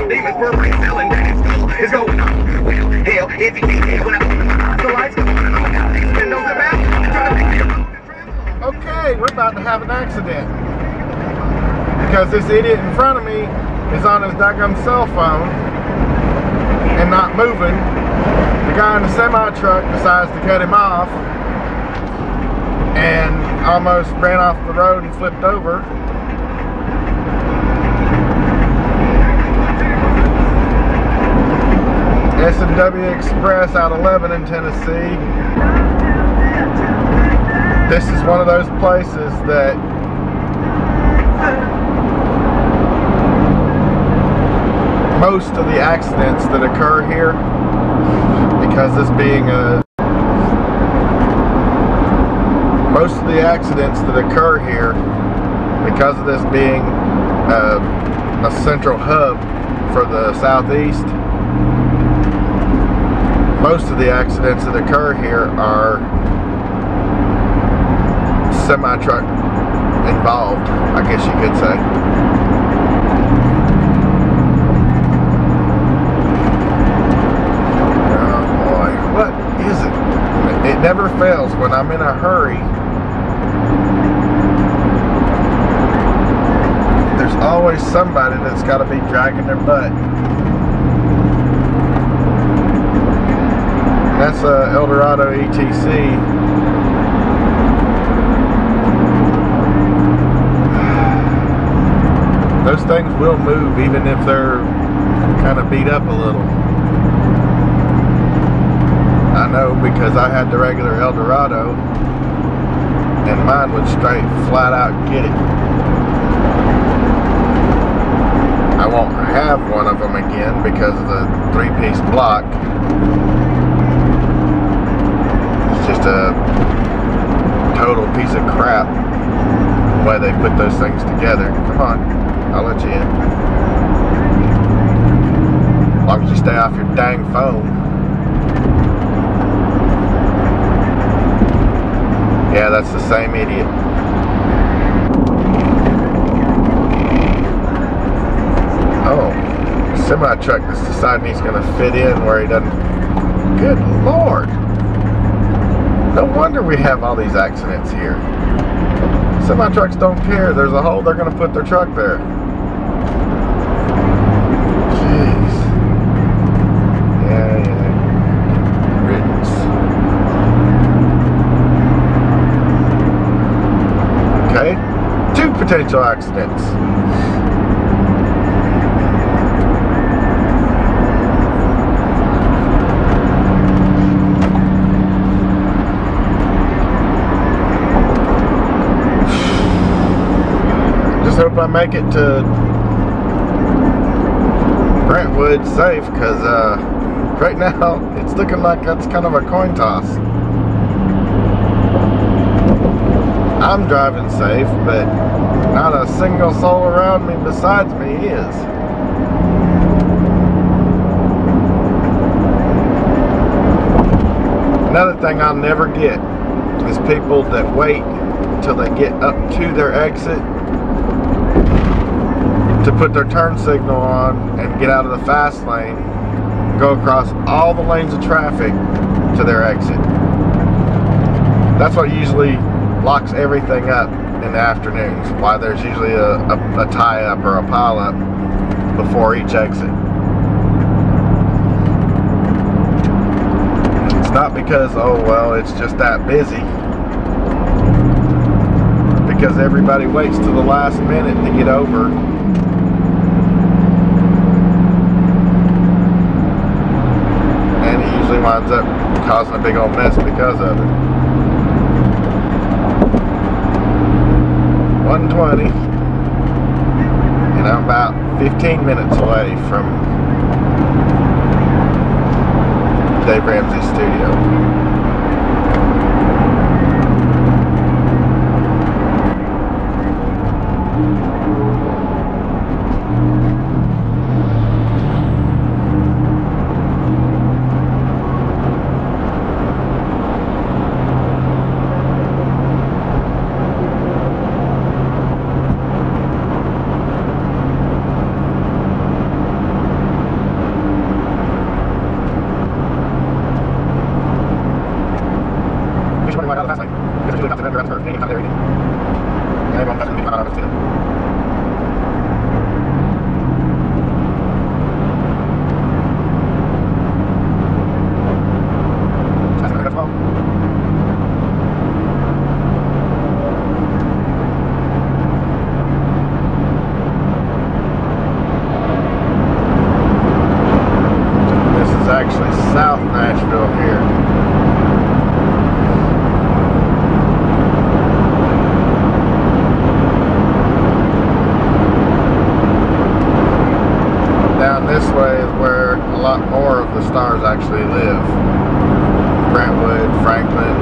Demons were selling that school is going on. Well, hell, if you think when the lights go on and on, these windows are back. Okay, we're about to have an accident because this idiot in front of me is on his daggum cell phone and not moving. The guy in the semi-truck decides to cut him off and almost ran off the road and flipped over. S&W Express out of Lebanon, Tennessee. This is one of those places that most of the accidents that occur here, because this being most of the accidents that occur here, because of this being a central hub for the southeast, most of the accidents that occur here are semi-truck involved, I guess you could say. Oh boy, what is it? It never fails when I'm in a hurry. There's always somebody that's got to be dragging their butt. That's El Dorado ETC. Those things will move even if they're kind of beat up a little. I know because I had the regular El Dorado and mine would straight flat out get it. I won't have one of them again because of the 3-piece block. It's just a total piece of crap the way they put those things together. Come on. I'll let you in. As long as you stay off your dang phone. Yeah, that's the same idiot. Oh, the semi-truck that's deciding he's going to fit in where he doesn't. Good Lord. No wonder we have all these accidents here. Semi-trucks don't care. There's a hole, they're going to put their truck there. Jeez. Yeah. Riddance. Okay. 2 potential accidents. Just hope I make it to Brentwood safe, because right now it's looking like that's kind of a coin toss. I'm driving safe, but not a single soul around me besides me is. Another thing I'll never get is people that wait until they get up to their exit to put their turn signal on and get out of the fast lane, go across all the lanes of traffic to their exit. That's what usually locks everything up in the afternoons, why there's usually a tie-up or a pile-up before each exit. It's not because, oh well, it's just that busy. Because everybody waits to the last minute to get over. Winds up causing a big old mess because of it. 1:20, and I'm about 15 minutes away from Dave Ramsey's studio. this way is where a lot more of the stars actually live. Brentwood, Franklin.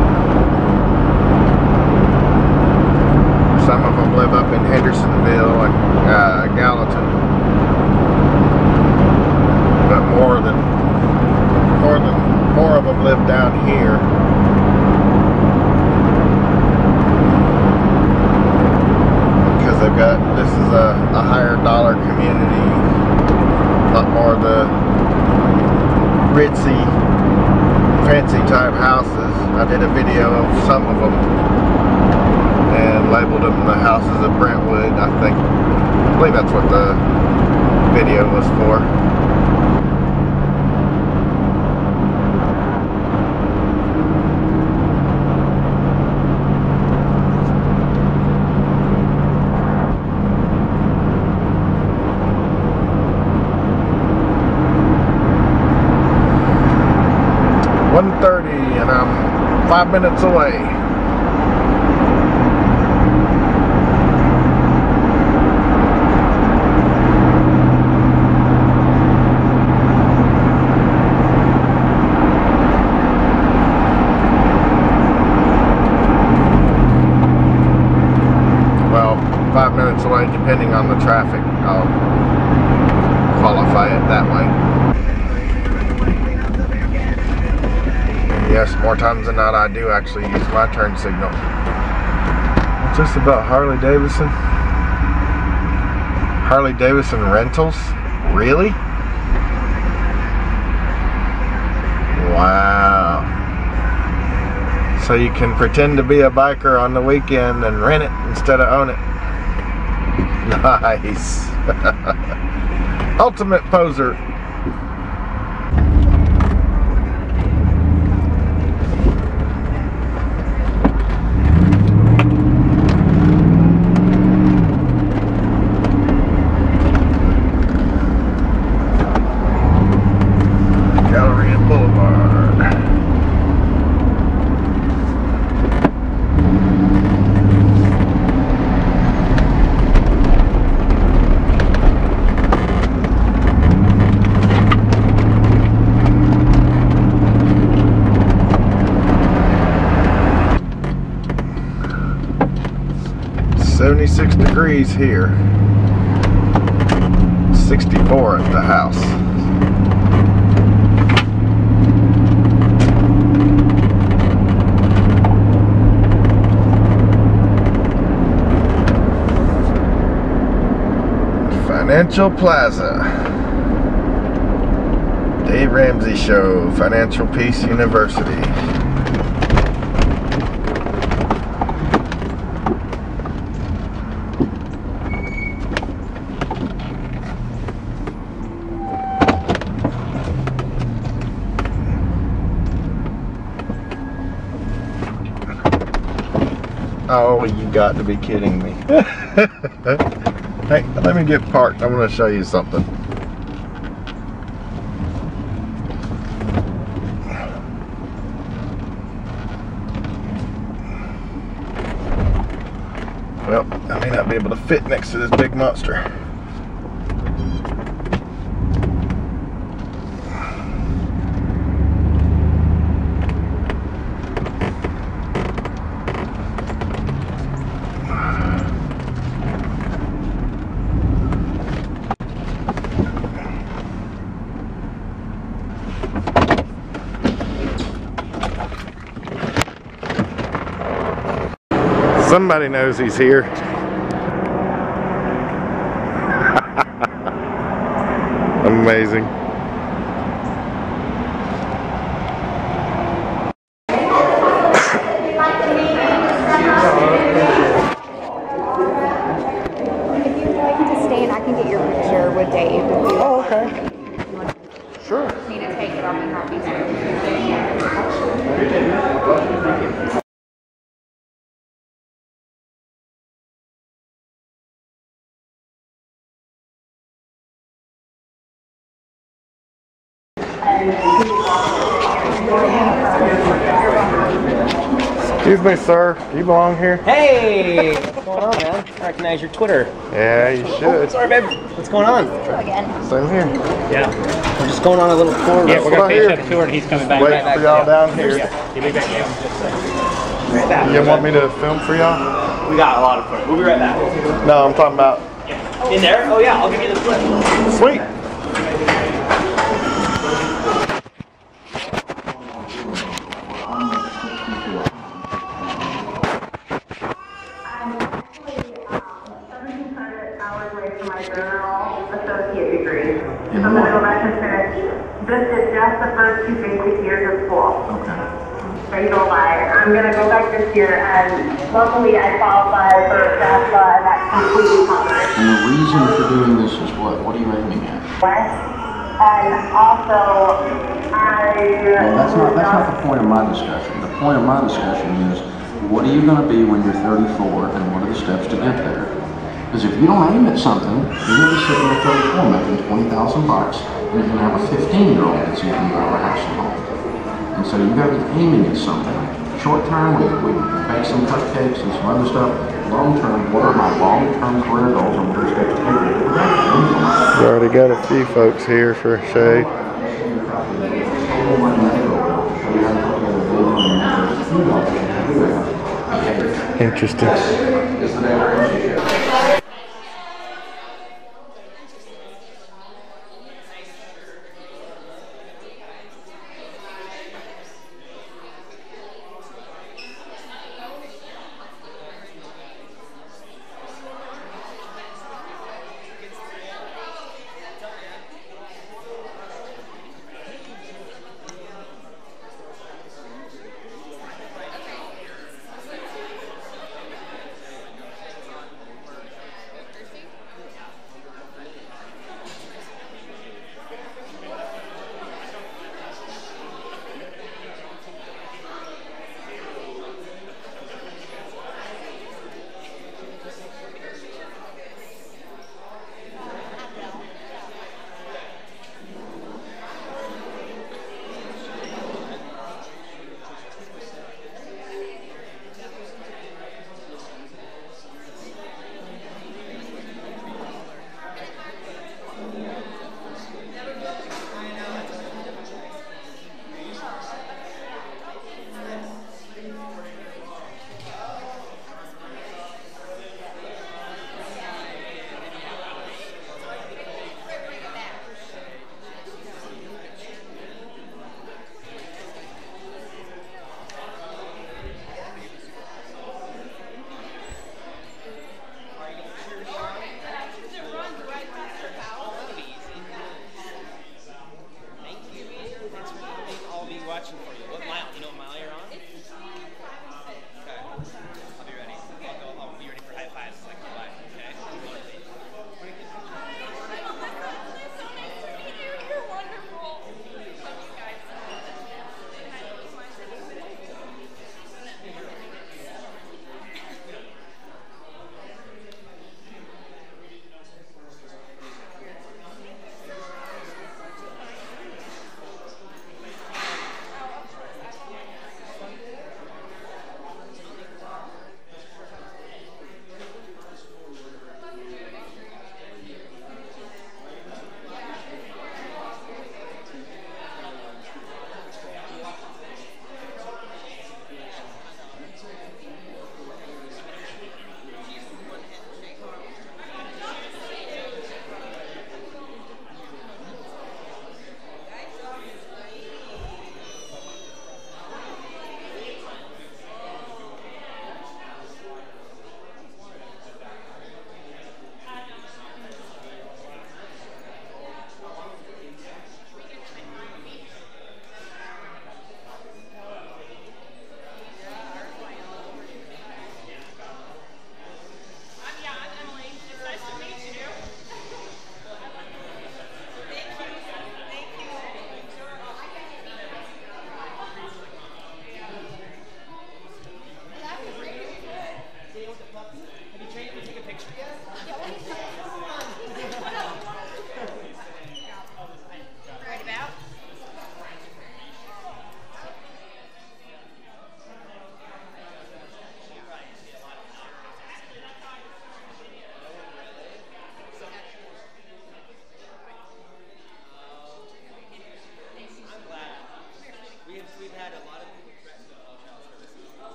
Some of them live up in Hendersonville and Gallatin. But more of them live down here. Because they've got, this is a higher dollar community. A lot more of the ritzy, fancy type houses. I did a video of some of them and labeled them the houses of Brentwood. I believe that's what the video was for. And I'm 5 minutes away. Well, 5 minutes away depending on the traffic. I'll qualify it that way. Yes, more times than not I do actually use my turn signal. What's this about Harley Davidson? Harley Davidson rentals? Really? Wow. So you can pretend to be a biker on the weekend and rent it instead of own it. Nice. Ultimate poser. Degrees here, 64 at the house. Financial Plaza, Dave Ramsey Show, Financial Peace University. Oh, you got to be kidding me. Hey, let me get parked. I want to show you something. Well, I may not be able to fit next to this big monster. Somebody knows he's here. Amazing. If you'd like to stand, I can get your picture with Dave. Oh, okay. Sure. Need to take it off and copy it. Excuse me, sir. Do you belong here? Hey! What's going on, man? I recognize your Twitter. Yeah, you Oh, should. sorry, babe. What's going on? Again. Same here. Yeah. We're just going on a little tour. Yeah, we're what going I to hear. finish up the tour and he's coming back. Wait Right back for y'all to down here. Yeah, you'll be back here. Right back. You want me to film for y'all? We got a lot of fun. We'll be right back. No, I'm talking about. In there? Oh, yeah. I'll give you the flip. Sweet. Associate degree. So I'm going to go back and finish. This is just the first 2 basic years of school. Okay. So you don't lie. I'm going to go back this year, and luckily I qualified for FAFSA, and that's completely covered. And the reason for doing this is what? What are you aiming at? And also, Well, that's not the point of my discussion. The point of my discussion is, what are you going to be when you're 34, and what are the steps to get there? Because if you don't aim at something, you're going to be sitting at 34 making $20,000, and you're going to have a 15-year-old that's eating out of a house and home. And so you've got to be aiming at something. Short term, we bake some cupcakes and some other stuff. Long term, what are my long-term career goals and what are the steps to take there? We already got a few folks here for Shay. Interesting.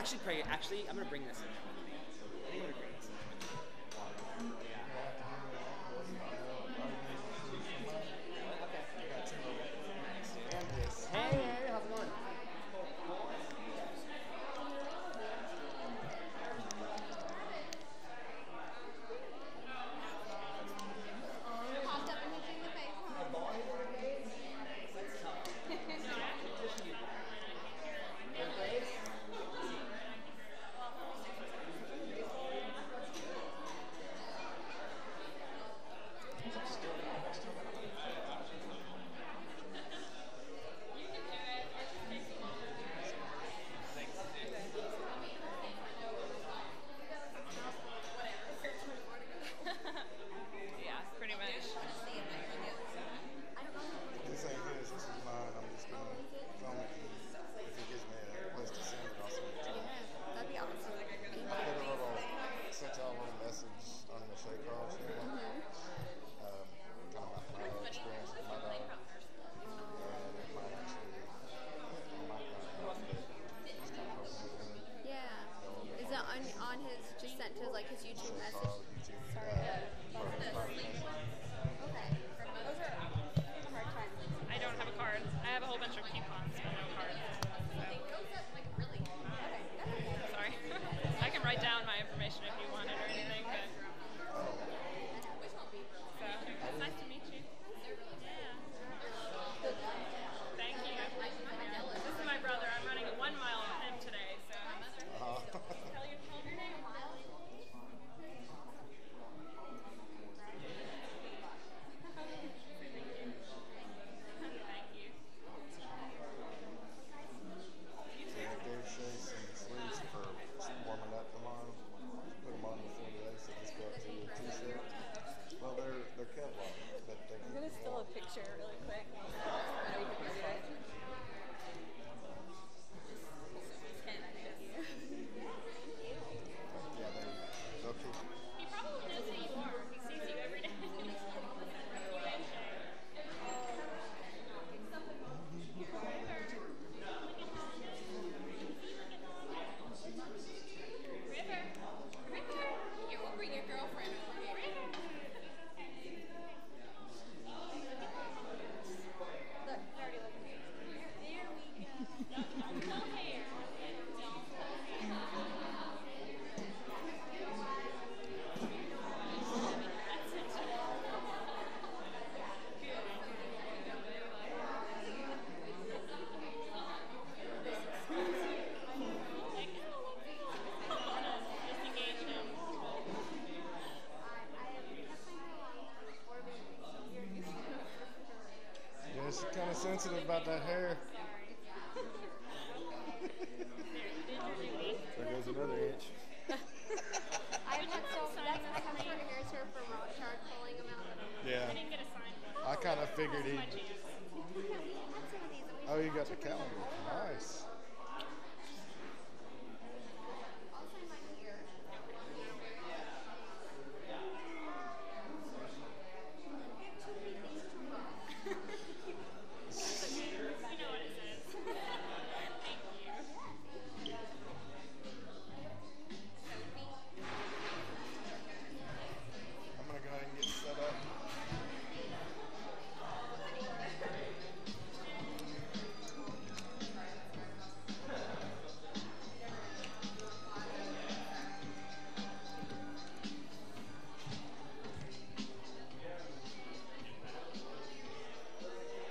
should pray. Actually, I'm gonna bring this in. I think I'm gonna bring this in. Hey, how's it going? Popped up and hit you in the face. Yeah, pretty much. This ain't his, this is mine. I'm just gonna film it. If he gives me a place to send it, I'll send it to him. That'd be awesome. I sent y'all a little message on the Shaytards thing. Kind of my experience with my dog. And it might actually, it might not help, but it's kind of helping me. Yeah. Is it on his, just sent to like his YouTube YouTube. message? Sorry. Okay. Those are hard times. I don't have a card. I have a whole bunch of coupons, but no cards. Sorry. I can write down my information if you want it or anything, but... So, it's nice to meet you. Yeah. Thank you. This is my brother. I'm running a 1 mile with him today, so... Tell your name. Thank you. Yeah, Dave Shay some sleeves for warming up tomorrow. Put them on before the race. They just go up to a t-shirt. Well, they're Kevlar, but they're. I'm gonna steal a picture really quick. Yeah, they'll keep. He probably knows who you are. He sees you every day. River. Here, we'll bring your girlfriend over here. Look, they're already looking at you. There we go. Don't pull hair. Don't pull Disengage him. Yeah, she's kind of sensitive about that hair. There goes another inch. That's my favorite hair for Shaytards pulling them out. I Yeah, didn't get a sign. I kind of figured This is my he. chance. Yeah, we had some of these. And we Oh, you got the calendar. Nice. I'll sign mine here. You know what it says. Thank you. I'm gonna go ahead and get set up.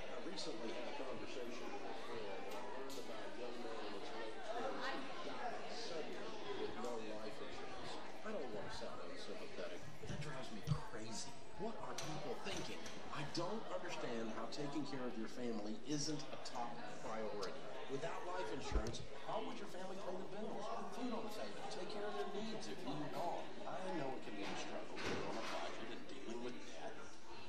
I recently had a conversation with a friend and I learned about a young man in his late 20s who died suddenly with no life insurance. I don't want to sound unsympathetic, but that drives me crazy. What are people thinking? I don't understand how taking care of your family isn't a top priority. Without life insurance, how would your family pay the bills? Food on the table, take care of their needs if you are. I know it can be a struggle living on a budget and dealing with debt.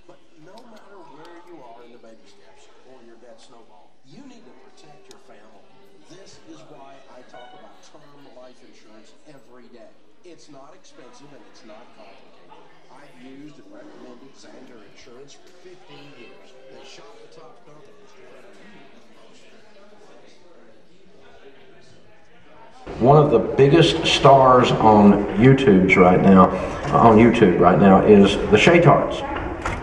But no matter where you are in the baby steps or your debt snowball, you need to protect your family. This is why I talk about term life insurance every day. It's not expensive and it's not complicated. I've used and recommended Xander Insurance for 15 years. They shop the top companies to recommend. one of the biggest stars on YouTube right now is the Shaytards.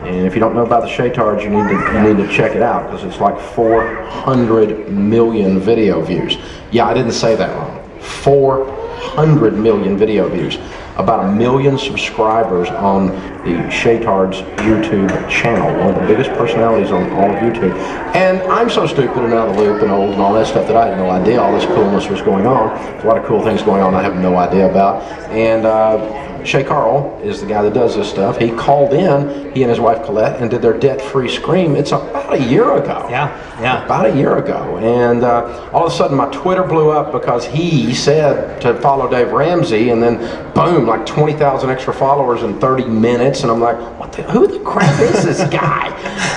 And if you don't know about the Shaytards, you need to check it out, because it's like 400 million video views. Yeah, I didn't say that wrong. 400 million video views. About 1 million subscribers on the Shaytards YouTube channel. One of the biggest personalities on all of YouTube. And I'm so stupid and out of the loop and old and all that stuff that I had no idea all this coolness was going on. There's a lot of cool things going on I have no idea about. And Shay Carl is the guy that does this stuff. He called in, he and his wife Colette, and did their debt-free scream. It's about a year ago. Yeah. About a year ago. And all of a sudden my Twitter blew up because he said to follow Dave Ramsey, and then boom, like 20,000 extra followers in 30 minutes. And I'm like, who the crap is this guy?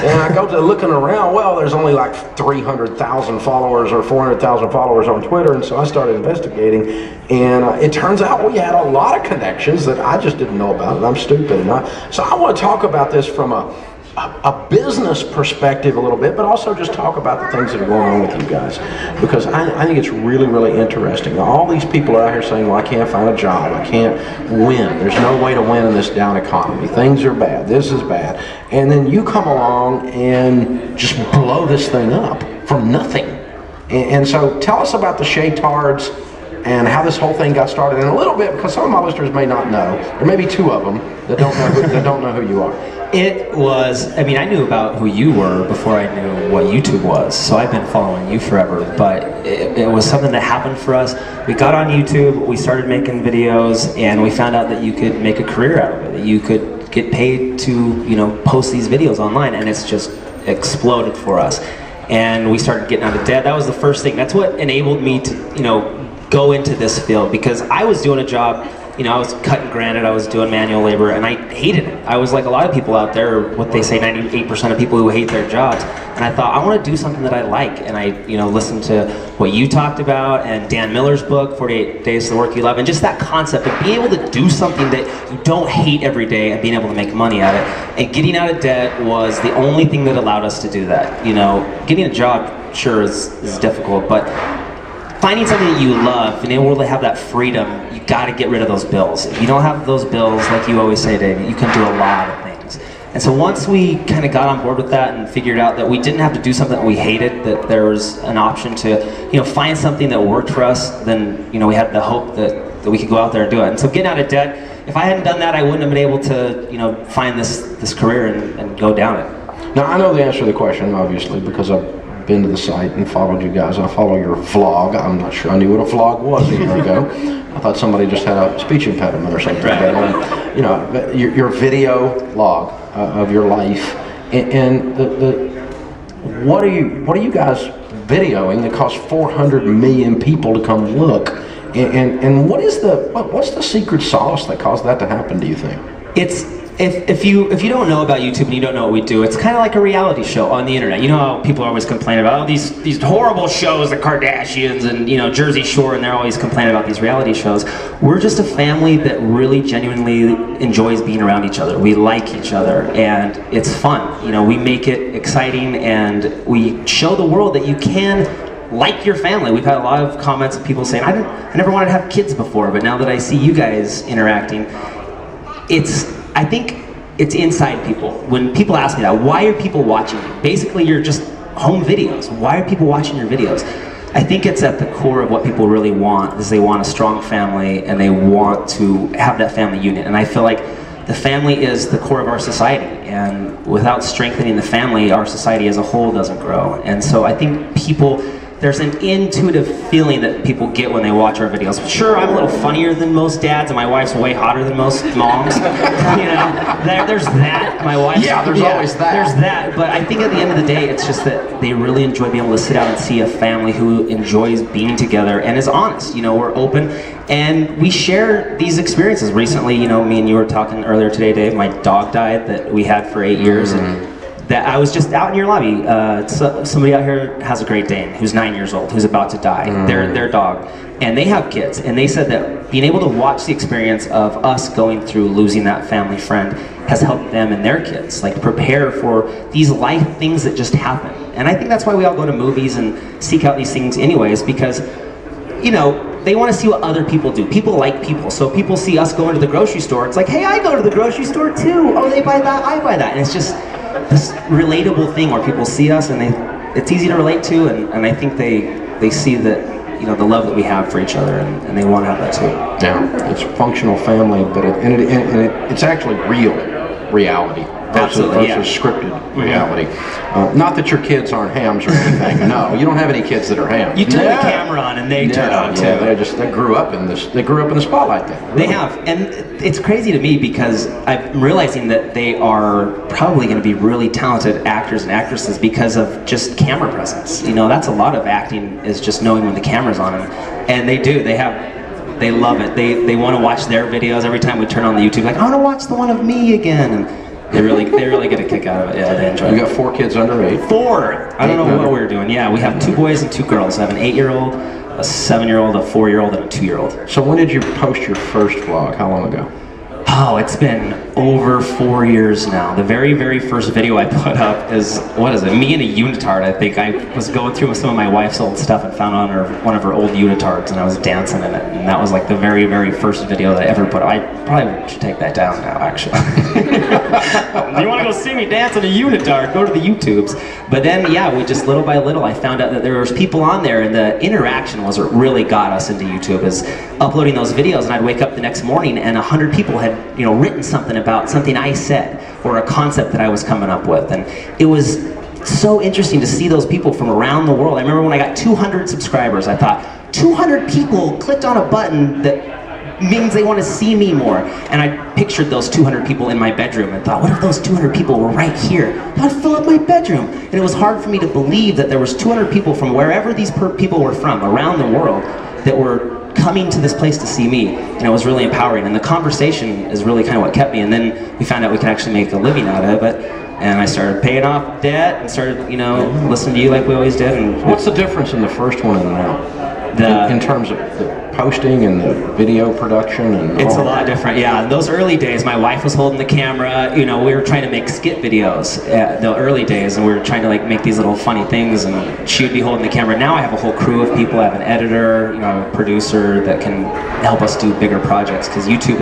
And I go to looking around, well, there's only like 300,000 followers or 400,000 followers on Twitter. And so I started investigating, and it turns out we had a lot of connections that I just didn't know about, and I'm stupid. So I want to talk about this from a business perspective a little bit, but also just talk about the things that are going on with you guys, because I think it's really, really interesting. All these people are out here saying, well, I can't find a job, I can't win, there's no way to win in this down economy, things are bad, this is bad, and then you come along and just blow this thing up from nothing. And so tell us about the Shaytards and how this whole thing got started, and a little bit, because some of my listeners may not know, or maybe two of them that don't know who you are. It was, I mean, I knew about who you were before I knew what YouTube was, so I've been following you forever, but it was something that happened for us. We got on YouTube, we started making videos, and we found out that you could make a career out of it, that you could get paid to, you know, post these videos online, and it's just exploded for us. And we started getting out of debt. That was the first thing. That's what enabled me to, you know, go into this field, because I was doing a job, you know, I was cutting granite, I was doing manual labor, and I hated it. I was like a lot of people out there, what they say, 98% of people who hate their jobs. And I thought, I want to do something that I like. And I, you know, listened to what you talked about and Dan Miller's book, 48 Days to the Work You Love, and just that concept of being able to do something that you don't hate every day and being able to make money at it. And getting out of debt was the only thing that allowed us to do that. You know, getting a job, sure, is difficult, but finding something that you love and able to have that freedom, you got to get rid of those bills. If you don't have those bills, like you always say, Dave, you can do a lot of things. And so once we kind of got on board with that and figured out that we didn't have to do something that we hated, that there was an option to, you know, find something that worked for us, then, you know, we had the hope that we could go out there and do it. And so getting out of debt, if I hadn't done that, I wouldn't have been able to, you know, find this career and go down it. Now, I know the answer to the question, obviously, because I've been to the site and followed you guys. I follow your vlog. I'm not sure I knew what a vlog was a year ago. I thought somebody just had a speech impediment or something. Right. But, you know, your video log of your life, and what are you guys videoing that costs 400 million people to come look? And what's the secret sauce that caused that to happen, do you think? It's if you don't know about YouTube and you don't know what we do, it's kind of like a reality show on the internet. You know how people always complain about these horrible shows, the Kardashians and, you know, Jersey Shore, and they're always complaining about these reality shows. We're just a family that really genuinely enjoys being around each other. We like each other, and it's fun. You know, we make it exciting, and we show the world that you can like your family. We've had a lot of comments of people saying, I never wanted to have kids before, but now that I see you guys interacting, I think it's inside people. When people ask me that, why are people watching you? Basically, you're just home videos. Why are people watching your videos? I think it's at the core of what people really want, is they want a strong family and they want to have that family unit. And I feel like the family is the core of our society, and without strengthening the family, our society as a whole doesn't grow. And so I think there's an intuitive feeling that people get when they watch our videos. Sure, I'm a little funnier than most dads, and my wife's way hotter than most moms. You know, there's that. My wife's there's always that. There's that, but I think at the end of the day, it's just that they really enjoy being able to sit down and see a family who enjoys being together and is honest. You know, we're open, and we share these experiences. Recently, you know, me and you were talking earlier today, Dave. My dog died that we had for 8 years, and that I was just out in your lobby. Somebody out here has a Great Dane who's 9 years old, who's about to die. Their dog, and they have kids, and they said that being able to watch the experience of us going through losing that family friend has helped them and their kids, like, prepare for these life things that just happen. And I think that's why we all go to movies and seek out these things anyways, because, you know, they want to see what other people do. People like people. So people see us going to the grocery store. It's like, hey, I go to the grocery store too. Oh, they buy that, I buy that. And it's just this relatable thing where people see us and it's easy to relate to, and I think they see that, you know, the love that we have for each other, and they want to have that too. Yeah, it's functional family, but it's actually real reality versus scripted reality. Not that your kids aren't hams or anything. No, you don't have any kids that are hams. You turn the camera on and they turn on too. They grew up in this. They grew up in the spotlight thing. Really. They have, and it's crazy to me because I'm realizing that they are probably going to be really talented actors and actresses because of just camera presence. You know, that's a lot of acting, is just knowing when the camera's on them, and they do. They love it. They want to watch their videos every time we turn on the YouTube. Like, I want to watch the one of me again. And they really get a kick out of it. Yeah, they enjoy it. You got 4 kids under 8? 4! I don't know what we're doing. Yeah, we have 2 boys and 2 girls. I have an 8-year-old, a 7-year-old, a 4-year-old, and a 2-year-old. So when did you post your first vlog? How long ago? Oh, it's been over 4 years now. The very, very first video I put up is, what is it? Me in a unitard, I think. I was going through some of my wife's old stuff and found on one of her old unitards, and I was dancing in it. And that was like the very, very first video that I ever put up. I probably should take that down now, actually. You want to go see me dance in a unitard? Go to the YouTubes. But then, yeah, we just little by little, I found out that there was people on there, and the interaction was what really got us into YouTube, is uploading those videos, and I'd wake up the next morning and 100 people had, you know, written something about something I said or a concept that I was coming up with, and it was so interesting to see those people from around the world. I remember when I got 200 subscribers, I thought, 200 people clicked on a button that means they want to see me more, and I pictured those 200 people in my bedroom and thought, what if those 200 people were right here? I'd fill up my bedroom. And it was hard for me to believe that there was 200 people from wherever these people were from around the world that were coming to this place to see me, and it was really empowering, and the conversation is really kind of what kept me. And then we found out we could actually make a living out of it, and I started paying off debt and started, you know, listening to you like we always did. And what's the difference in the first one and the now? In terms of the posting and the video production and it's a lot different. Yeah, in those early days, my wife was holding the camera. You know, we were trying to make skit videos the early days, and we were trying to like make these little funny things, and she would be holding the camera. Now I have a whole crew of people. I have an editor, you know, a producer that can help us do bigger projects, because YouTube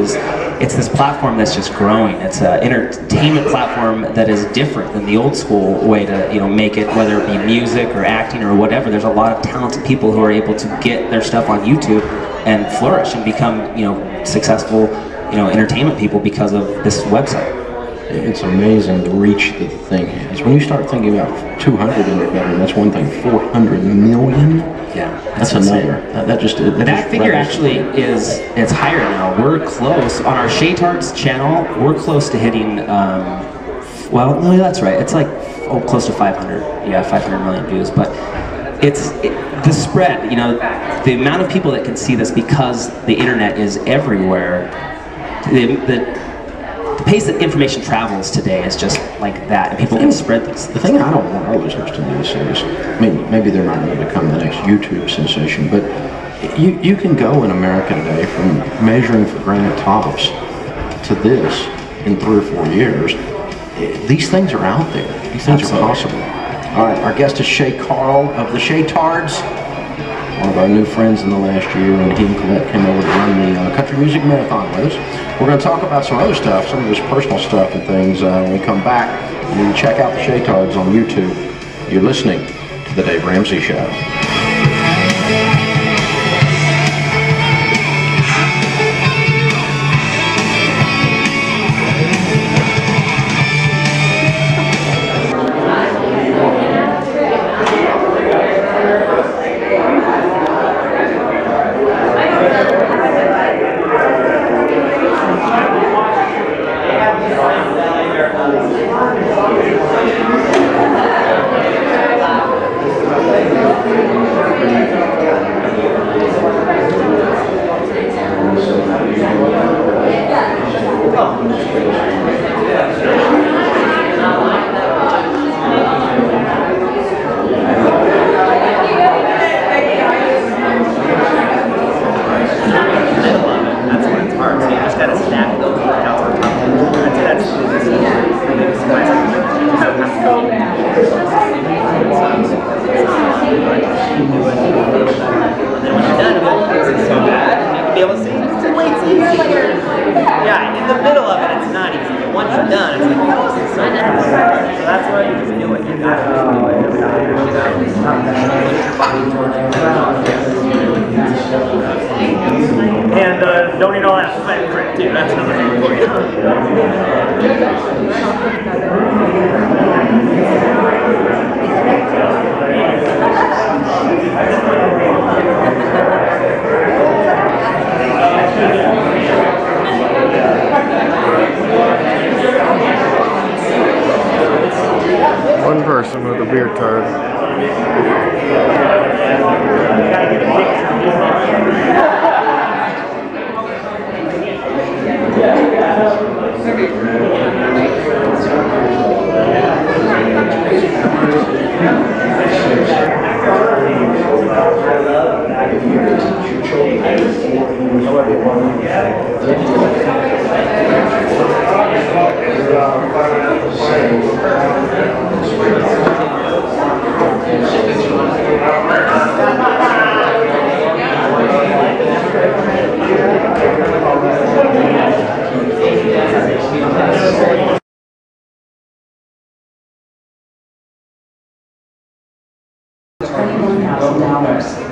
it's this platform that's just growing. It's an entertainment platform that is different than the old school way to, you know, make it, whether it be music or acting or whatever. There's a lot of talented people who are able to get their stuff on YouTube and flourish and become, you know, successful, you know, entertainment people because of this website. It's amazing the reach that the thing has. When you start thinking about 200 in your bedroom, that's one thing. 400 million? Yeah, that's another. That figure actually it's higher now. We're close on our Shaytards channel. We're close to hitting. Well, no, that's right. It's like close to 500. Yeah, 500 million views. But the spread. You know, the amount of people that can see this, because the internet is everywhere. The pace that information travels today is just like that, and people can spread this. The thing I don't want our listeners to notice is, I mean, maybe they're not going to become the next YouTube sensation, but you can go in America today from measuring for granite tops to this in 3 or 4 years. These things are out there. These things are possible. All right, our guest is Shay Carl of the Shaytards, one of our new friends in the last year, and he and Colette came over to run the Country Music Marathon with us. We're going to talk about some other stuff, some of his personal stuff and things when we come back. And you can check out the Shaytards on YouTube. You're listening to The Dave Ramsey Show. That's another thing for you. One person with a beer card.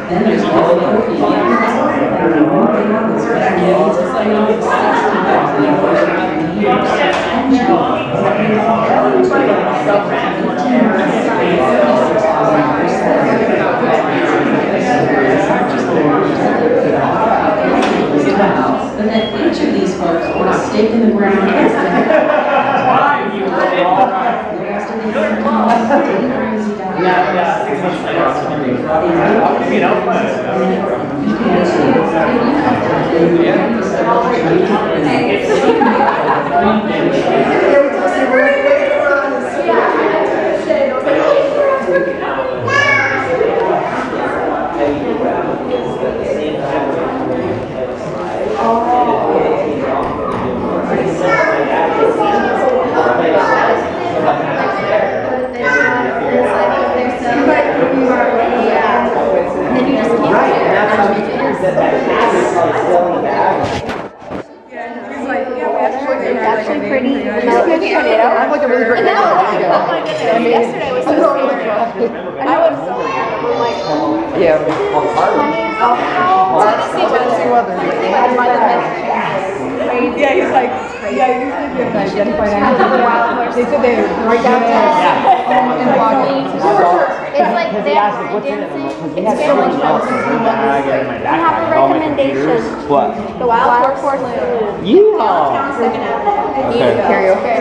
Then there's all the other and then each of these folks put a stake in the ground. I'm like a really great yesterday was so scary. I was so like, yeah. Yeah, he's like, yeah, usually if you identify animals, they said they right down it's like they have dancing. It's very much fun. I have a recommendation. What? The Wild Horse Saloon. Yeah. Karaoke.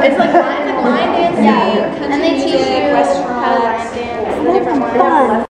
It's like line dancing. Yeah. And they teach you how to line dance. Different ones.